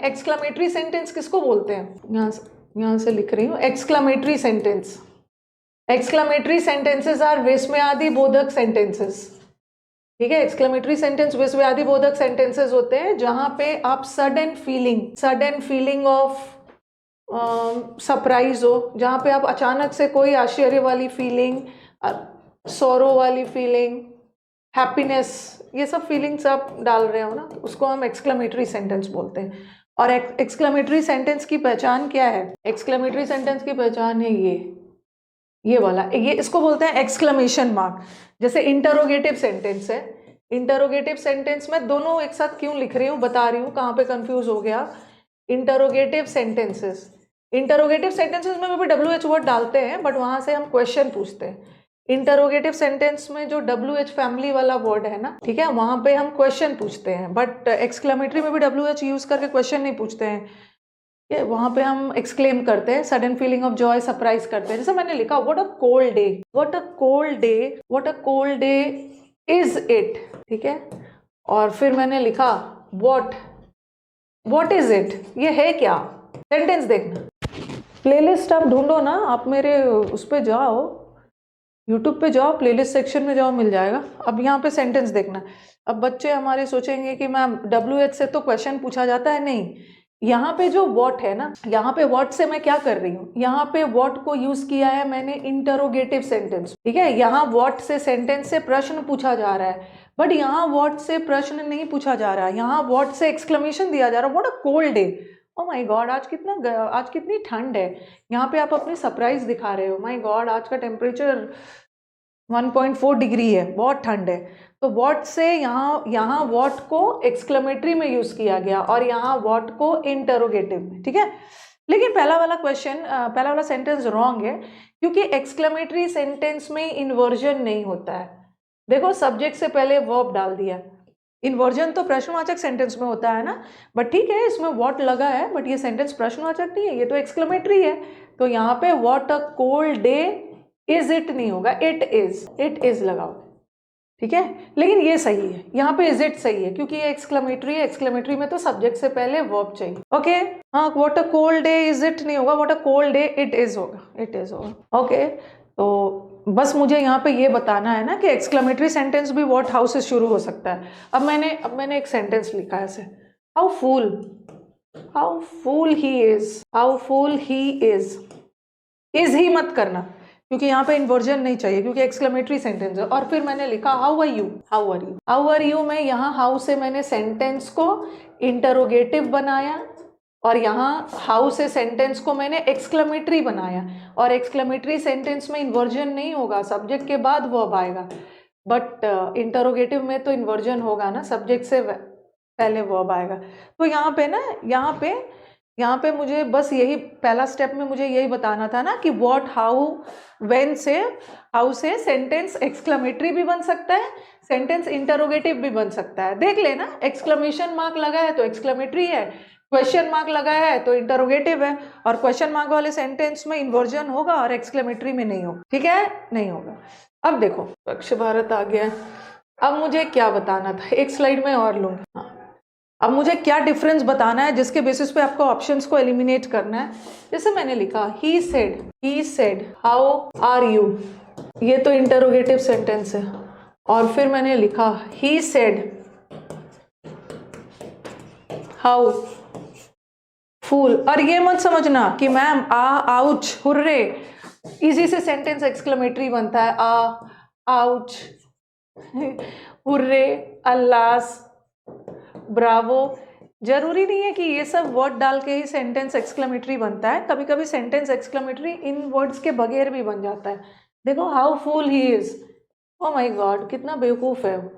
Exclamatory sentence किसको बोलते हैं? यहाँ से लिख रही हूँ, exclamatory sentence. Exclamatory sentences are विस्मयादि बोधक सेंटेंसेस। ठीक है, एक्सक्लेमेटरी सेंटेंस विस्मयादि बोधक सेंटेंसेस होते हैं जहां पे आप सडन फीलिंग ऑफ सरप्राइज हो, जहां पे आप अचानक से कोई आश्चर्य वाली फीलिंग, सौरो वाली फीलिंग, हैप्पीनेस, ये सब फीलिंग्स आप डाल रहे हो ना, उसको हम एक्सक्लेमेटरी सेंटेंस बोलते हैं। और एक्सक्लेमेटरी सेंटेंस की पहचान क्या है? एक्सक्लेमेटरी सेंटेंस की पहचान है ये वाला, ये इसको बोलते हैं एक्सक्लेमेशन मार्क। जैसे इंटरोगेटिव सेंटेंस है, इंटरोगेटिव सेंटेंस में दोनों एक साथ क्यों लिख रही हूँ, बता रही हूँ, कहाँ पे कंफ्यूज हो गया। इंटरोगेटिव सेंटेंसेस में भी WH वर्ड डालते हैं, बट वहां से हम क्वेश्चन पूछते हैं। इंटरोगेटिव सेंटेंस में जो WH फैमिली वाला वर्ड है ना, ठीक है, वहां पे हम क्वेश्चन पूछते हैं, बट एक्सक्लेमेटरी में भी WH यूज करके क्वेश्चन नहीं पूछते हैं, वहां पे हम एक्सक्लेम करते हैं, sudden feeling of Joy, surprise करते हैं। जैसे मैंने लिखा, what a cold day, what a cold day, what a cold day is it, ठीक है। और फिर मैंने लिखा व्हाट इज इट, ये है क्या। सेंटेंस देखना, प्लेलिस्ट आप ढूंढो ना, आप मेरे उस पे जाओ, यूट्यूब पे जाओ, प्लेलिस्ट सेक्शन में जाओ, मिल जाएगा। अब यहाँ पे सेंटेंस देखना। अब बच्चे हमारे सोचेंगे कि मैम WH से तो क्वेश्चन पूछा जाता है, नहीं, यहाँ पे जो व्हाट है ना, यहाँ पे व्हाट से मैं क्या कर रही हूँ, यहाँ पे व्हाट को यूज किया है मैंने इंटरोगेटिव सेंटेंस, ठीक है। यहाँ व्हाट से सेंटेंस से प्रश्न पूछा जा रहा है, बट यहाँ व्हाट से प्रश्न नहीं पूछा जा रहा है, यहाँ व्हाट से एक्सक्लेमेशन दिया जा रहा है, what a cold day, O my God, आज कितनी ठंड है। यहाँ पे आप अपनी सरप्राइज दिखा रहे हो, माय गॉड आज का टेम्परेचर 1.4 डिग्री है, बहुत ठंड है। तो व्हाट से यहाँ व्हाट को एक्सक्लेमेटरी में यूज किया गया और यहाँ व्हाट को इंटरोगेटिव में, ठीक है। लेकिन पहला वाला सेंटेंस रॉन्ग है, क्योंकि एक्सक्लेमेटरी सेंटेंस में इन्वर्जन नहीं होता है। देखो, सब्जेक्ट से पहले वर्ब डाल दिया, इन्वर्जन तो प्रश्नवाचक सेंटेंस में होता है ना, बट ठीक है, इसमें व्हाट लगा है, बट ये सेंटेंस प्रश्नवाचक नहीं है, ये तो एक्सक्लेमेटरी है। तो यहाँ पे what a cold day is it नहीं होगा, इट इज लगाओ, ठीक है। लेकिन ये सही है, यहाँ पे इज इट सही है, क्योंकि ये एक्सक्लेमेटरी है, एक्सक्लेमेटरी में तो सब्जेक्ट से पहले वर्ब चाहिए, ओके। हाँ, what a cold day is it नहीं होगा, what a cold day it is होगा, ओके। तो बस मुझे यहाँ पे ये बताना है ना कि एक्सक्लेमेटरी सेंटेंस भी व्हाट हाउ से शुरू हो सकता है। अब मैंने एक सेंटेंस लिखा है ऐसे, how fool he is he मत करना, क्योंकि यहाँ पे इन्वर्जन नहीं चाहिए, क्योंकि एक्सक्लेमेटरी सेंटेंस है। और फिर मैंने लिखा हाउ आर यू में यहाँ हाउ से मैंने सेंटेंस को इंटरोगेटिव बनाया, और यहाँ हाउ से सेंटेंस को मैंने एक्सक्लेमेटरी बनाया। और एक्सक्लेमेटरी सेंटेंस में इन्वर्जन नहीं होगा, सब्जेक्ट के बाद वर्ब आएगा, बट इंटरोगेटिव में तो इन्वर्जन होगा ना, सब्जेक्ट से पहले वर्ब आएगा। तो यहाँ पे मुझे बस यही पहला स्टेप में मुझे यही बताना था ना कि व्हाट, हाउ, व्हेन से हाउ से सेंटेंस एक्सक्लेमेटरी भी बन सकता है, सेंटेंस इंटरोगेटिव भी बन सकता है। देख लेना, एक्सक्लेमेशन मार्क लगा है तो एक्सक्लेमेटरी है, क्वेश्चन मार्क लगा है तो इंटरोगेटिव है, और क्वेश्चन मार्क वाले सेंटेंस में इन्वर्जन होगा और एक्सक्लेमेटरी में नहीं होगा, ठीक है, नहीं होगा। अब देखो, स्वच्छ भारत आ गया। अब मुझे क्या बताना था, एक स्लाइड में और लूंगी। हाँ, अब मुझे क्या डिफरेंस बताना है जिसके बेसिस पे आपको ऑप्शंस को एलिमिनेट करना है। जैसे मैंने लिखा he said how are you, ये तो इंटरोगेटिव सेंटेंस है। और फिर मैंने लिखा ही सेड हाउ फूल, और ये मत समझना कि मैम आउच, हुर्रे, इसी से सेंटेंस एक्सक्लेमेटरी बनता है, आउच, हुर्रे, अल्लास, ब्रावो। जरूरी नहीं है कि ये सब वर्ड डाल के ही सेंटेंस एक्सक्लेमेटरी बनता है, कभी कभी सेंटेंस एक्सक्लेमेटरी इन वर्ड्स के बगैर भी बन जाता है। देखो, how fool he is, oh my God, कितना बेवकूफ है वो,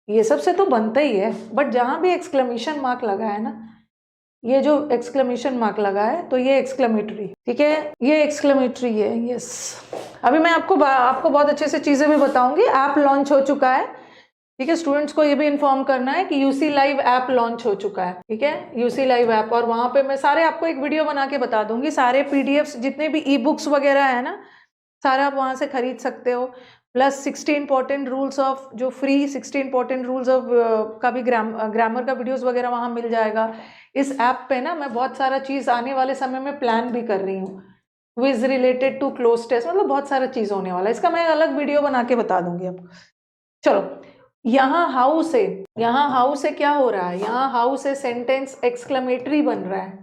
ये सब से तो बनता ही है। बट जहां भी एक्सक्लेमेशन मार्क लगा है ना, ये जो एक्सक्लेमेशन मार्क लगा है, तो ये एक्सक्लेमेटरी, ठीक है, ये एक्सक्लेमेटरी है, यस। अभी मैं आपको बहुत अच्छे से चीजें भी बताऊंगी। ऐप लॉन्च हो चुका है, ठीक है, स्टूडेंट्स को ये भी इन्फॉर्म करना है कि यूसी लाइव ऐप लॉन्च हो चुका है, ठीक है, यूसी लाइव ऐप। और वहां पे मैं सारे आपको एक वीडियो बना के बता दूंगी, सारे पीडीएफ्स जितने भी ई बुक्स वगैरह है ना, सारा आप वहां से खरीद सकते हो। प्लस 60 इंपॉर्टेंट रूल्स ऑफ जो फ्री 60 इंपॉर्टेंट रूल्स ऑफ का भी ग्रामर का वीडियोस वगैरह वहाँ मिल जाएगा। इस ऐप पे ना मैं बहुत सारा चीज़ आने वाले समय में प्लान भी कर रही हूँ, quiz related to cloze test, मतलब बहुत सारा चीज़ होने वाला है। इसका मैं अलग वीडियो बना के बता दूंगी आपको। चलो, यहाँ हाउ से क्या हो रहा है, यहाँ हाउ से सेंटेंस एक्सक्लेमेटरी बन रहा है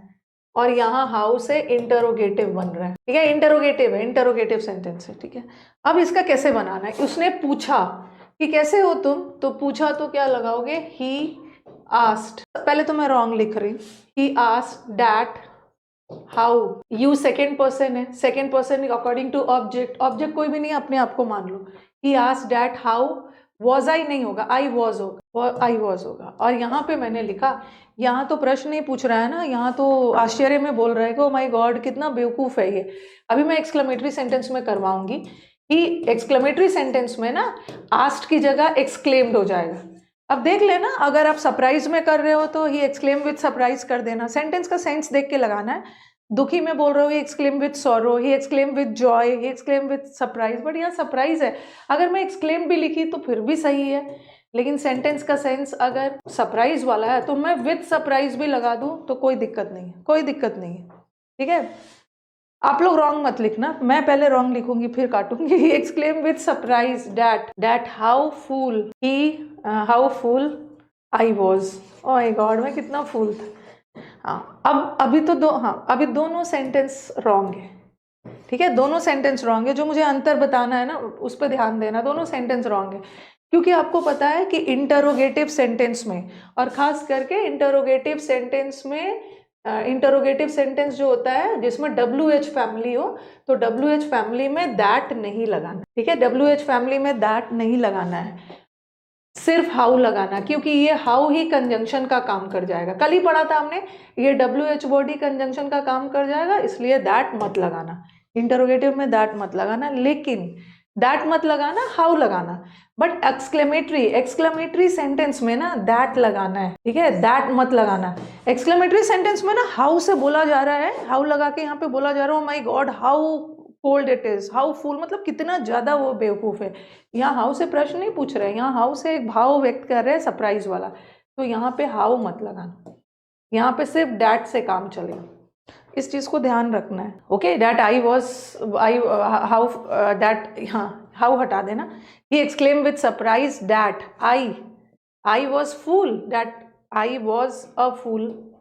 और यहाँ हाउ से इंटरोगेटिव बन रहा है। ठीक है, इंटरोगेटिव सेंटेंस है। ठीक है, अब इसका कैसे बनाना है, उसने पूछा कि कैसे हो तुम, तो पूछा तो क्या लगाओगे, ही आस्क्ड। पहले तो मैं रॉन्ग लिख रही, he asked that how, you second person है, second person according to object कोई भी नहीं, अपने आप को मान लो। He asked that how, was I नहीं होगा, आई वॉज होगा। और यहाँ पे मैंने लिखा, यहाँ तो प्रश्न नहीं पूछ रहा है ना, यहाँ तो आश्चर्य में बोल रहा है कि ओ माय गॉड कितना बेवकूफ़ है ये। अभी मैं एक्सक्लेमेटरी सेंटेंस में करवाऊंगी कि एक्सक्लेमेटरी सेंटेंस में ना आस्क्ड की जगह एक्सक्लेम्ड हो जाएगा। अब देख लेना, अगर आप सरप्राइज में कर रहे हो तो ही एक्सक्लेम विद सरप्राइज कर देना, सेंटेंस का सेंस देख के लगाना है। दुखी में बोल रहे हो, he exclaim with sorrow, he exclaim with joy, he exclaim with surprise, but यहाँ सरप्राइज है। अगर मैं एक्सक्लेम भी लिखी तो फिर भी सही है, लेकिन सेंटेंस का सेंस अगर सरप्राइज वाला है तो मैं विद सरप्राइज भी लगा दूं तो कोई दिक्कत नहीं है, कोई दिक्कत नहीं है। ठीक है, आप लोग रॉन्ग मत लिखना, मैं पहले रॉन्ग लिखूंगी फिर काटूंगी। He exclaim with surprise that how fool I was. Oh my God, मैं कितना फूल था। हाँ, अब अभी दोनों सेंटेंस रॉन्ग है। ठीक है, दोनों सेंटेंस रॉन्ग है, जो मुझे अंतर बताना है ना उस पर ध्यान देना, दोनों सेंटेंस रॉन्ग है। क्योंकि आपको पता है कि इंटरोगेटिव सेंटेंस में, और खास करके इंटरोगेटिव सेंटेंस जो होता है जिसमें WH फैमिली हो, तो WH फैमिली में दैट नहीं लगाना। ठीक है, WH फैमिली में दैट नहीं लगाना है, सिर्फ हाउ लगाना, क्योंकि ये हाउ ही कंजंक्शन का काम कर जाएगा। कल ही पढ़ा था हमने, ये WH वर्ड ही कंजंक्शन का काम कर जाएगा, इसलिए दैट मत लगाना, इंटरोगेटिव में दैट मत लगाना, लेकिन दैट मत लगाना, हाउ लगाना। बट एक्सक्लेमेटरी सेंटेंस में ना दैट लगाना है। ठीक है, दैट मत लगाना। एक्सक्लेमेटरी सेंटेंस में ना हाउ से बोला जा रहा है, हाउ लगा के यहाँ पे बोला जा रहा है, my God how cold it is, how full, मतलब कितना ज्यादा वो बेवकूफ है। यहाँ हाउ से प्रश्न नहीं पूछ रहे हैं, यहाँ हाउ से एक भाव व्यक्त कर रहे हैं, सरप्राइज वाला, तो यहाँ पे हाउ मत लगाना, यहाँ पे सिर्फ डैट से काम चलेगा। इस चीज को ध्यान रखना है। ओके, डैट हाउ हटा देना। He exclaim with surprise that I was fool, that I was a fool,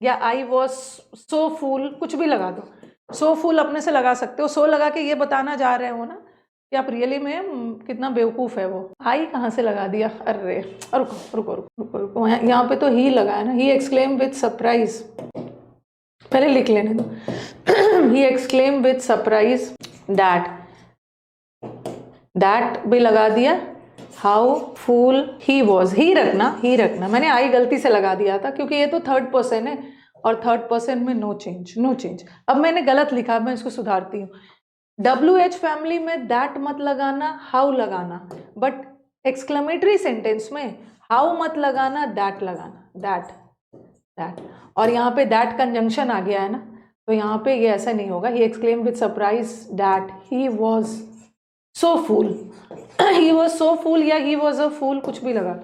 या आई वॉज सो फूल, कुछ भी लगा दो। सो फूल अपने से लगा सकते हो, सो लगा के ये बताना जा रहे हो ना कि आप रियली में कितना बेवकूफ है वो। आई कहाँ से लगा दिया, अरे रुको रुको रुको रुको रुको, यहाँ पे तो ही लगा है ना, ही एक्सक्लेम विद सरप्राइज, पहले लिख लेने दो। ही एक्सक्लेम विद सरप्राइज दैट भी लगा दिया, हाउ फूल ही वॉज, ही रखना, मैंने आई गलती से लगा दिया था क्योंकि ये तो थर्ड पर्सन है और थर्ड पर्सन में नो चेंज। अब मैंने गलत लिखा, मैं इसको सुधारती हूँ। WH फैमिली में दैट मत लगाना, हाउ लगाना, बट एक्सक्लेमेटरी सेंटेंस में हाउ मत लगाना, दैट लगाना, दैट। और यहाँ पे दैट कंजंक्शन आ गया है ना, तो यहाँ पे ये ऐसा नहीं होगा। He exclaim with surprise that he was so fool, he was so fool या ही वॉज अ फूल, कुछ भी लगा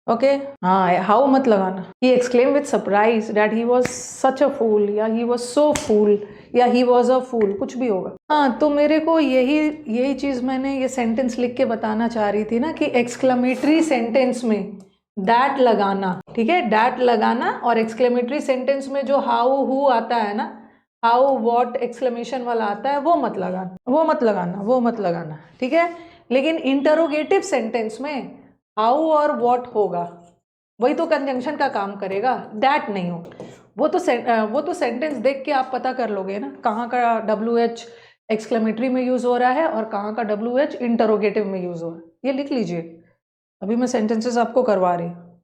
ओके। हाँ, हाउ मत लगाना। He exclaim with surprise that he was such a fool, या ही वॉज सो फूल, या he was a fool, कुछ भी होगा। हाँ, तो मेरे को यही चीज मैंने ये सेंटेंस लिख के बताना चाह रही थी ना कि एक्सक्लेमेटरी सेंटेंस में दैट लगाना। ठीक है, दैट लगाना, और एक्सक्लेमेटरी सेंटेंस में जो हाउ हु आता है ना, हाउ वॉट एक्सक्लेमेशन वाला आता है, वो मत लगाना। ठीक है, लेकिन इंटरोगेटिव सेंटेंस में हाउ और वॉट होगा, वही तो कंजंक्शन का काम करेगा, दैट नहीं होगा। वो तो सेंटेंस देख के आप पता कर लोगे ना कहाँ का WH एक्सक्लेमेटरी में यूज हो रहा है और कहाँ का WH इंटरोगेटिव में यूज हो रहा है। ये लिख लीजिए, अभी मैं सेंटेंसेस आपको करवा रही हूँ।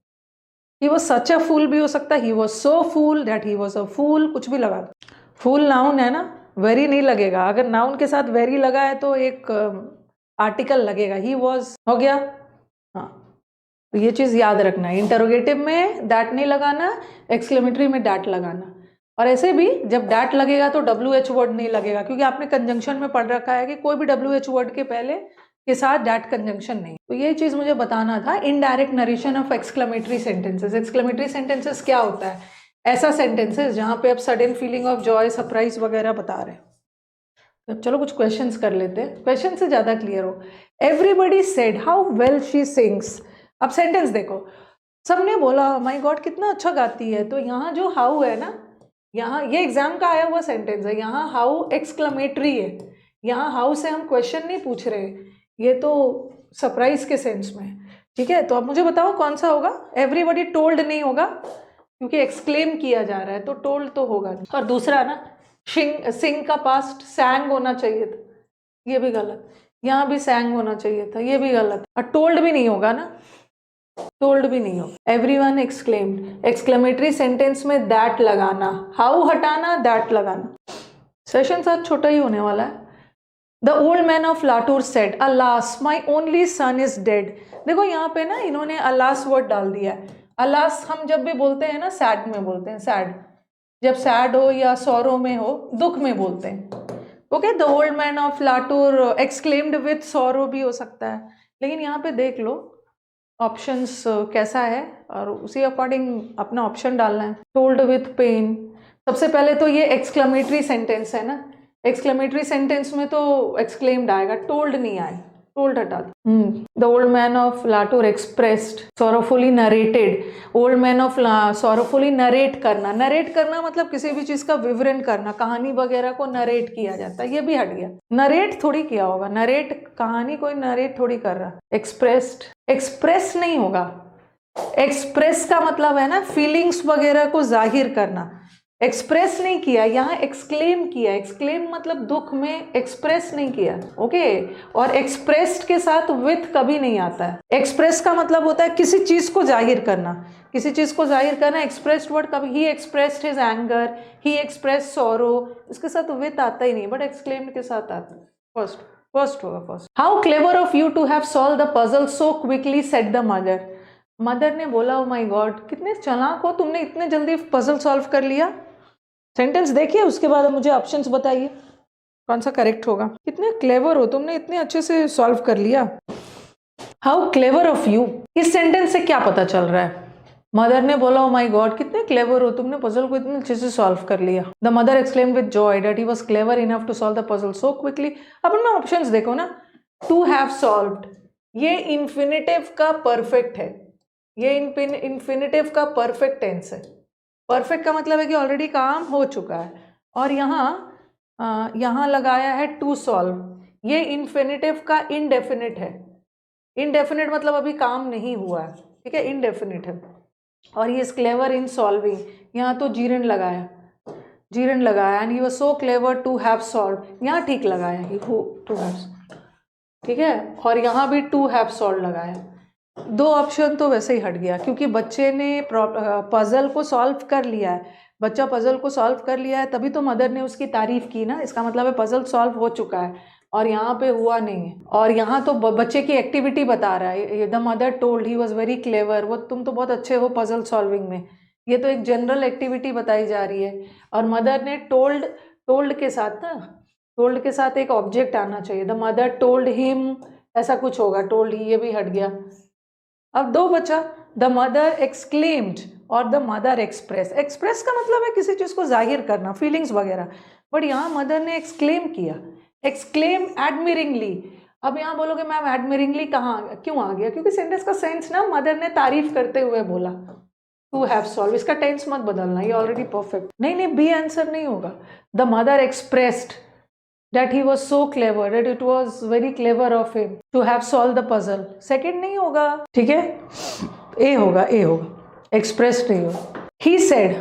ही वॉज सच अ फूल भी हो सकता है, he was so fool that he was a fool, कुछ भी लगा दो। फूल नाउन है ना, वेरी नहीं लगेगा। अगर नाउन के साथ वेरी लगा है तो एक आर्टिकल लगेगा, ही वॉज हो गया। हाँ, तो ये चीज याद रखना है, इंटरोगेटिव में दैट नहीं लगाना, एक्सक्लेमेटरी में दैट लगाना। और ऐसे भी जब डैट लगेगा तो WH वर्ड नहीं लगेगा, क्योंकि आपने कंजंक्शन में पढ़ रखा है कि कोई भी WH वर्ड के पहले के साथ डैट कंजंक्शन नहीं। तो ये चीज मुझे बताना था। Indirect narration of exclamatory sentences. Exclamatory sentences क्या होता है? ऐसा सेंटेंसेस जहां पे आप sudden feeling of Joy, surprise वगैरह बता रहे हैं। अब चलो कुछ क्वेश्चंस कर लेते हैं, क्वेश्चन से ज्यादा क्लियर हो। Everybody said how well she sings. अब सेंटेंस देखो, सबने बोला माय गॉड कितना अच्छा गाती है। तो यहाँ जो हाउ है ना, यहाँ ये एग्जाम का आया हुआ सेंटेंस है, यहाँ हाउ एक्सक्लेमेटरी है। यहाँ हाउ से हम क्वेश्चन नहीं पूछ रहे, ये तो सरप्राइज के सेंस में। ठीक है, तो अब मुझे बताओ कौन सा होगा? एवरीबडी टोल्ड नहीं होगा, क्योंकि एक्सक्लेम किया जा रहा है, तो टोल्ड तो होगा नहीं। और दूसरा ना, सिंग का पास्ट सैंग होना चाहिए था, ये भी गलत। यहाँ भी सैंग होना चाहिए था, ये भी गलत। और टोल्ड भी नहीं होगा ना, टोल्ड भी नहीं होगा। एवरीवन एक्सक्लेम्ड, एक्सक्लेमेटरी सेंटेंस में दैट लगाना, हाउ हटाना, दैट लगाना। सेशन साथ छोटा ही होने वाला है। The old man of Latur said alas my only son is dead. देखो यहाँ पे ना इन्होंने अलास वर्ड डाल दिया है। अलास हम जब भी बोलते हैं ना सैड में बोलते हैं, सैड जब सैड हो या सौरो में हो, दुख में बोलते हैं। Okay, the old man of Latur exclaimed with sorrow भी हो सकता है, लेकिन यहाँ पे देख लो ऑप्शंस कैसा है और उसी अकॉर्डिंग अपना ऑप्शन डालना है। टोल्ड विथ पेन, सबसे पहले तो ये एक्सक्लेमेटरी सेंटेंस है ना, एक्सक्लेमेटरी सेंटेंस में तो एक्सक्लेम्ड आएगा, टोल्ड नहीं आए, टोल्ड हटा दो। The old man of Latur expressed sorrowfully narrated. Old man of sorrowfully narrate करना, नरेट करना मतलब किसी भी चीज का विवरण करना, कहानी वगैरह को नरेट किया जाता है, ये भी हट गया। नरेट थोड़ी किया होगा, नरेट कहानी कोई नरेट थोड़ी कर रहा। एक्सप्रेस्ड, एक्सप्रेस नहीं होगा। एक्सप्रेस का मतलब है ना फीलिंग्स वगैरह को जाहिर करना, एक्सप्रेस नहीं किया, यहाँ एक्सक्लेम किया। एक्सक्लेम मतलब दुख में, एक्सप्रेस नहीं किया। ओके, और एक्सप्रेस्ड के साथ विथ कभी नहीं आता है। एक्सप्रेस का मतलब होता है किसी चीज को जाहिर करना, किसी चीज को जाहिर करना। एक्सप्रेस्ड वर्ड कभी, ही एक्सप्रेस्ड हिज एंगर, ही एक्सप्रेस सॉरो, इसके साथ विथ आता ही नहीं, बट एक्सक्लेम्ड के साथ आता है। फर्स्ट होगा first. How clever of you to have solve the puzzle so quickly said the mother. Mother ने बोला, ओ माय गॉड कितने चालाक हो, तुमने इतने जल्दी पजल सॉल्व कर लिया। सेंटेंस देखिए, उसके बाद मुझे ऑप्शंस बताइए कौन सा करेक्ट होगा। कितने क्लेवर हो, तुमने इतने अच्छे से सॉल्व कर लिया। हाउ क्लेवर ऑफ यू, इस सेंटेंस से क्या पता चल रहा है? मदर ने बोला, ओ माय गॉड कितने क्लेवर हो, तुमने पजल को इतने अच्छे से सॉल्व कर लिया। The mother exclaimed with joy that he was clever enough to solve the puzzle so quickly. अब मैं ऑप्शंस देखो ना, टू हैव सॉल्व्ड, ये इन्फिनेटिव का परफेक्ट है, ये इन्फिनेटिव का परफेक्ट टेंस है। परफेक्ट का मतलब है कि ऑलरेडी काम हो चुका है, और यहाँ लगाया है टू सॉल्व, ये इन्फिनेटिव का इंडेफिनिट है। इंडेफिनिट मतलब अभी काम नहीं हुआ है, ठीक है, इंडेफिनिट है। और he is clever in solving, यहाँ तो जीरन लगाया, जीरन लगाया, and he was so clever to have solve, यहाँ ठीक लगाया ही टू हैव, ठीक है, और यहाँ भी टू हैव सॉल्व लगाया। दो ऑप्शन तो वैसे ही हट गया, क्योंकि बच्चे ने पजल को सॉल्व कर लिया है, बच्चा पजल को सॉल्व कर लिया है, तभी तो मदर ने उसकी तारीफ की ना, इसका मतलब है पजल सॉल्व हो चुका है, और यहाँ पे हुआ नहीं है। और यहाँ तो बच्चे की एक्टिविटी बता रहा है, the mother told he was very clever, वो तुम तो बहुत अच्छे हो पजल सॉल्विंग में, ये तो एक जनरल एक्टिविटी बताई जा रही है। और मदर ने टोल्ड के साथ ना, टोल्ड के साथ एक ऑब्जेक्ट आना चाहिए, द मदर टोल्ड हिम, ऐसा कुछ होगा, टोल्ड ही, ये भी हट गया। अब दो बचा, द मदर एक्सक्लेम्ड और द मदर एक्सप्रेस। एक्सप्रेस का मतलब है किसी चीज को जाहिर करना, फीलिंग्स वगैरह, बट यहाँ मदर ने एक्सक्लेम किया, एक्सक्लेम एडमिरिंगली। अब यहाँ बोलोगे मैम एडमिरिंगली कहाँ क्यों आ गया? क्योंकि सेंटेंस का सेंस ना मदर ने तारीफ करते हुए बोला, टू हैव सॉल्व, इसका टेंस मत बदलना, ये ऑलरेडी परफेक्ट। नहीं, बी आंसर नहीं होगा। The mother expressed that he was so clever, that it was very clever of him to have solved the puzzle. Second नहीं होगा, ठीक है, ए होगा, ए होगा, expressed नहीं होगा। He said,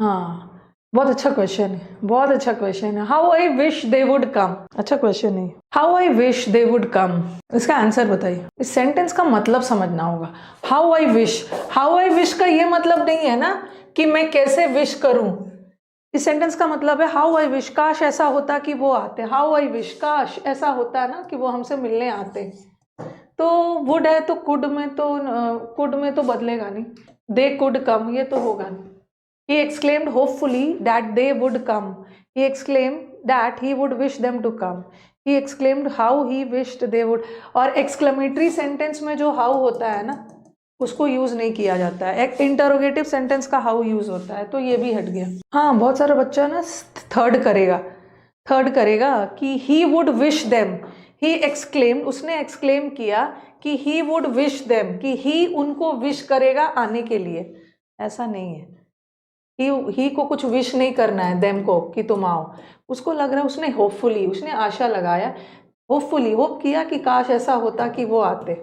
हाँ बहुत अच्छा क्वेश्चन है, बहुत अच्छा क्वेश्चन है। How I wish they would come, अच्छा क्वेश्चन है। How I wish they would come, इसका आंसर बताइए। इस सेंटेंस का मतलब समझना होगा। How I wish का ये मतलब नहीं है ना कि मैं कैसे विश करूं, इस सेंटेंस का मतलब है हाउ आई विश, काश ऐसा होता कि वो आते, हाउ आई विश, काश ऐसा होता ना कि वो हमसे मिलने आते। तो वुड है तो कुड में तो बदलेगा नहीं, दे कुड कम, ये तो होगा नहीं। He exclaimed hopefully that they would come. He exclaimed that he would wish them to come. He exclaimed how he wished they would. और exclamatory sentence में जो how होता है ना, उसको यूज नहीं किया जाता है। एक इंटरोगेटिव सेंटेंस का हाउ यूज होता है, तो ये भी हट गया। हाँ, बहुत सारा बच्चा ना थर्ड करेगा कि he would wish them. He exclaim, उसने एक्सक्लेम किया कि ही वुड विश देम, कि ही उनको विश करेगा आने के लिए। ऐसा नहीं है, ही को कुछ विश नहीं करना है देम को कि तुम आओ। उसको लग रहा है, उसने होपफुली, उसने आशा लगाया, होपफुली होप किया कि काश ऐसा होता कि वो आते।